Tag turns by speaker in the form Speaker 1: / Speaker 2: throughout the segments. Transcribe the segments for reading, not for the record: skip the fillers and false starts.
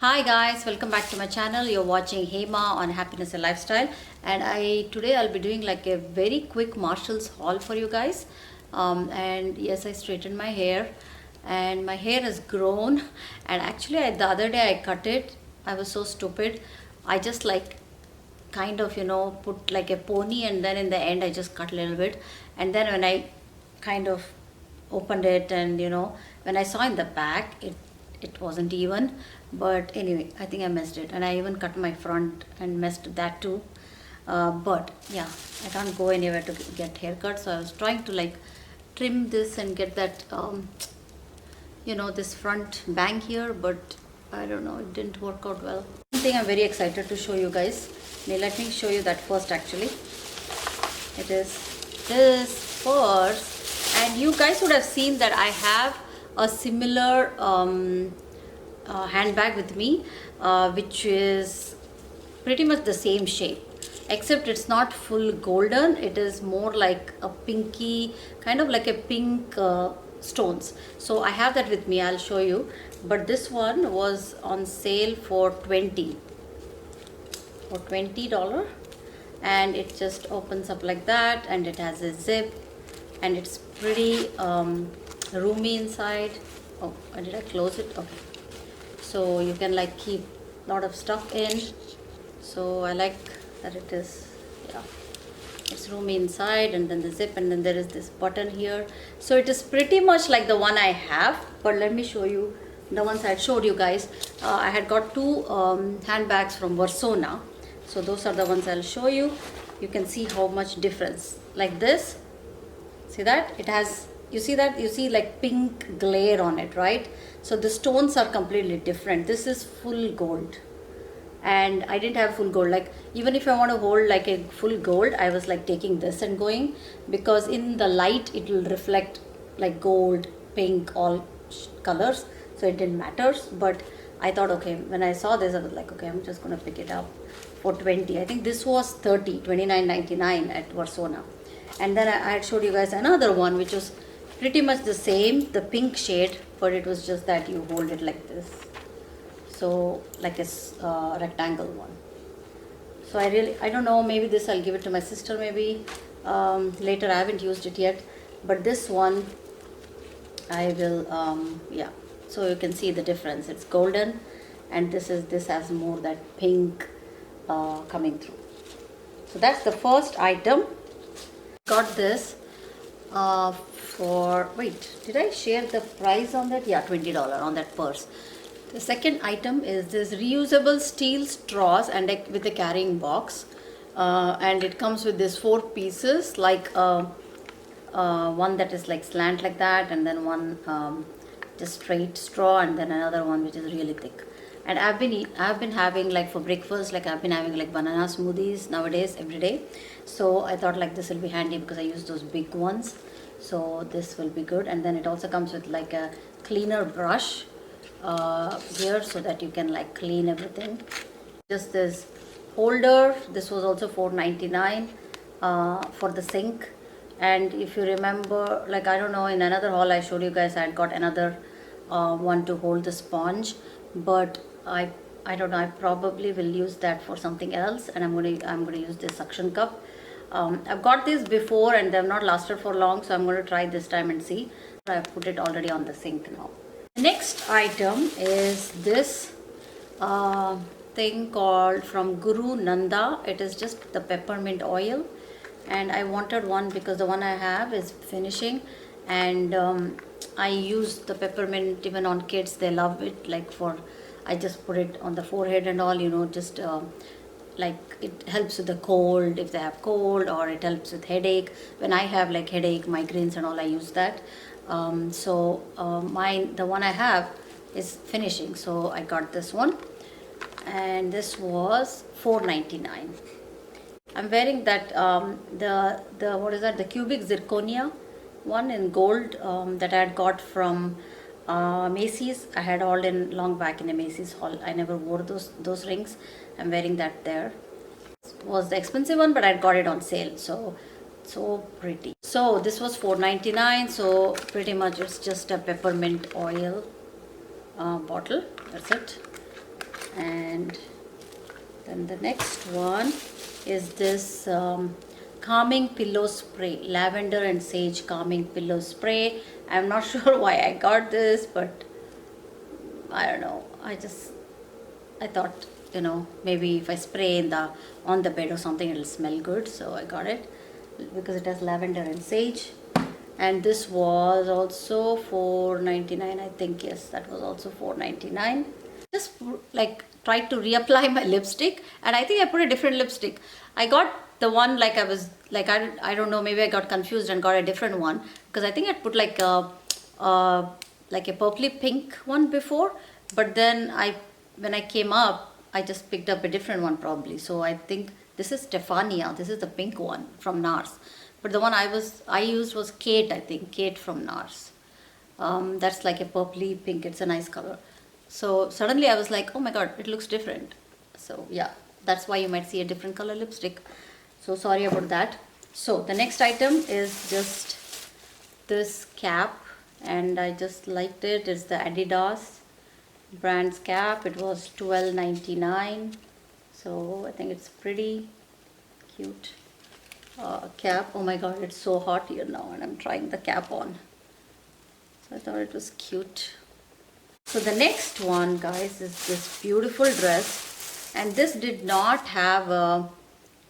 Speaker 1: Hi guys, welcome back to my channel. You're watching Hema on Happiness and Lifestyle, and today I'll be doing like a very quick Marshall's haul for you guys. And yes, I straightened my hair and my hair has grown, and actually the other day I cut it. I was so stupid. I just like kind of put like a pony, and then in the end I just cut a little bit, and then when I kind of opened it, and when I saw in the back, it wasn't even. But anyway, I think I messed it, and I even cut my front and messed that too. But yeah, I can't go anywhere to get haircut, so I was trying to like trim this and get that this front bang here, but I don't know, it didn't work out well. One thing I'm very excited to show you guys. Let me show you that first. Actually, it is this purse, and you guys would have seen that I have a similar handbag with me, which is pretty much the same shape, except it's not full golden. It is more like a pinky, kind of like a pink stones. So I have that with me. I'll show you. But this one was on sale for $20, and it just opens up like that, and it has a zip, and it's pretty roomy inside. Oh, did I close it? Okay. So you can like keep a lot of stuff in. So I like that it is, yeah, it's roomy inside, and then the zip, and then there is this button here. So it is pretty much like the one I have, but let me show you the ones I showed you guys. I had got two handbags from Varsona. So those are the ones I'll show you. You can see how much difference. Like this, see that? It has, you see that? You see like pink glare on it, right? So the stones are completely different. This is full gold, and I didn't have full gold. Like even if I want to hold like a full gold, I was like taking this and going, because in the light it will reflect like gold, pink, all colors, so it didn't matter. But I thought, okay, when I saw this, I was like, okay, I'm just gonna pick it up for 20. I think this was 29.99 at Varsona. And then I had showed you guys another one which was pretty much the same, the pink shade, but it was just that you hold it like this, so like a rectangle one. So I don't know, maybe this I'll give it to my sister maybe later. I haven't used it yet, but this one I will yeah. So you can see the difference. It's golden, and this has more that pink coming through. So that's the first item. Got this for, wait, did I share the price on that? Yeah, $20 on that purse. The second item is this reusable steel straws, and with a carrying box, and it comes with this 4 pieces, like one that is like slant like that, and then one just straight straw, and then another one which is really thick. And I've been having like for breakfast, like I've been having like banana smoothies nowadays every day. So I thought like this will be handy because I use those big ones. So this will be good. And then it also comes with like a cleaner brush here, so that you can like clean everything. Just this holder. This was also $4.99 for the sink. And if you remember, like I don't know, in another haul I showed you guys, I had got another one to hold the sponge, but I don't know, I probably will use that for something else, and I'm gonna use this suction cup. I've got these before and they've not lasted for long, so I'm going to try this time and see. I put it already on the sink now. Next item is this thing called from Guru Nanda. It is just the peppermint oil, and I wanted one because the one I have is finishing, and I use the peppermint even on kids. They love it. Like I just put it on the forehead and all, just like it helps with the cold if they have cold, or it helps with headache. When I have like headache, migraines and all, I use that. So the one I have is finishing, so I got this one, and this was $4.99. I'm wearing that the what is that, the cubic zirconia one in gold that I had got from Macy's. I had hauled in long back in a Macy's haul. I never wore those rings. I'm wearing that there. It was the expensive one, but I got it on sale. So pretty. So this was $4.99. So pretty much it's just a peppermint oil bottle. That's it. And then the next one is this calming pillow spray, lavender and sage calming pillow spray. I'm not sure why I got this, but I don't know. I thought, maybe if I spray on the bed or something, it'll smell good. So I got it because it has lavender and sage. And this was also $4.99, I think. Yes, that was also $4.99. Just like tried to reapply my lipstick, and I think I put a different lipstick. I got the one like I was like I don't know, maybe I got confused and got a different one, because I think I put like a purpley pink one before, but then when I came up, I just picked up a different one probably. So I think this is Stefania. This is the pink one from NARS. But the one I used was Kate, I think. Kate from NARS. That's like a purpley pink. It's a nice color. So suddenly I was like, oh my god, it looks different. So yeah, that's why you might see a different color lipstick. So sorry about that. So the next item is just this cap, and I just liked it. It's the Adidas brand's cap. It was $12.99. So I think it's pretty cute. Cap. Oh my god, it's so hot here now, and I'm trying the cap on. So I thought it was cute. So the next one, guys, is this beautiful dress, and this did not have a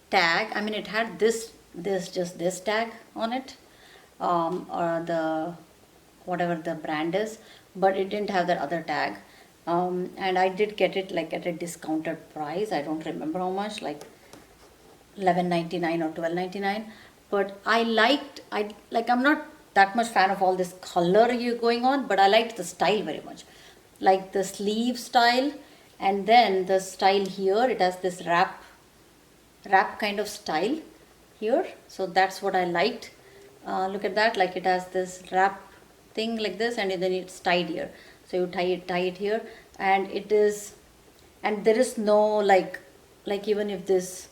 Speaker 1: tag. I mean, it had just this tag on it, or the whatever the brand is, but it didn't have that other tag. And I did get it like at a discounted price. I don't remember how much, like $11.99 or $12.99. But I'm not that much fan of all this color going on, but I liked the style very much, like the sleeve style, and then the style here. It has this wrap kind of style here, so that's what I liked. Look at that, like it has this wrap thing like this, and then it's tied here. So you tie it here, and there is no like even if this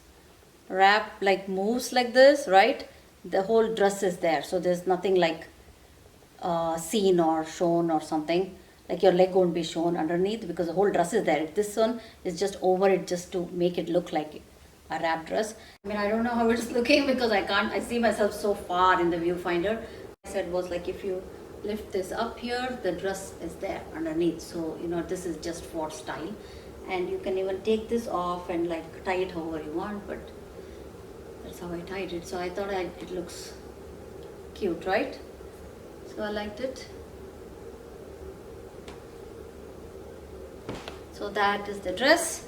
Speaker 1: wrap like moves like this, right, the whole dress is there. So there's nothing like seen or shown or something, like your leg won't be shown underneath because the whole dress is there. This one is just over it just to make it look like a wrap dress. I mean, I don't know how it's looking because I see myself so far in the viewfinder. I said was like, if you lift this up here, the dress is there underneath. So this is just for style, and you can even take this off and like tie it however you want, but that's how I tied it. So I thought it looks cute, right? So I liked it. So that is the dress.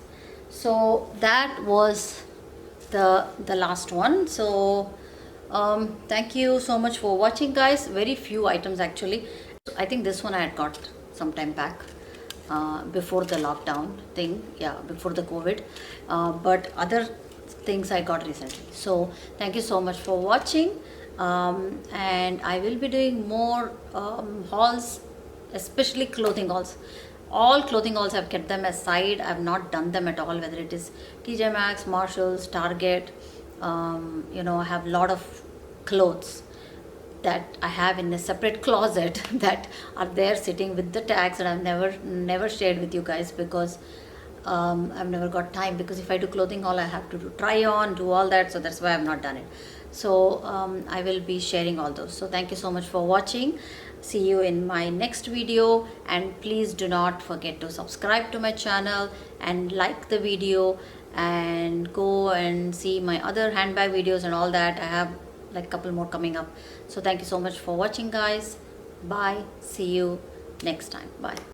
Speaker 1: So that was the last one. So thank you so much for watching, guys. Very few items actually. I think this one I had got some time back, before the lockdown thing, before the COVID, but other things I got recently. So thank you so much for watching, and I will be doing more hauls, especially clothing hauls. All clothing hauls, I've kept them aside. I've not done them at all, whether it is TJ Maxx, Marshalls, Target. I have a lot of clothes that I have in a separate closet that are there sitting with the tags, and I've never shared with you guys because I've never got time, because if I do clothing haul, I have to try on, do all that. So that's why I've not done it. So I will be sharing all those. So thank you so much for watching. See you in my next video, and please do not forget to subscribe to my channel and like the video, and go and see my other handbag videos and all that. I have like a couple more coming up. So thank you so much for watching, guys. Bye. See you next time. Bye.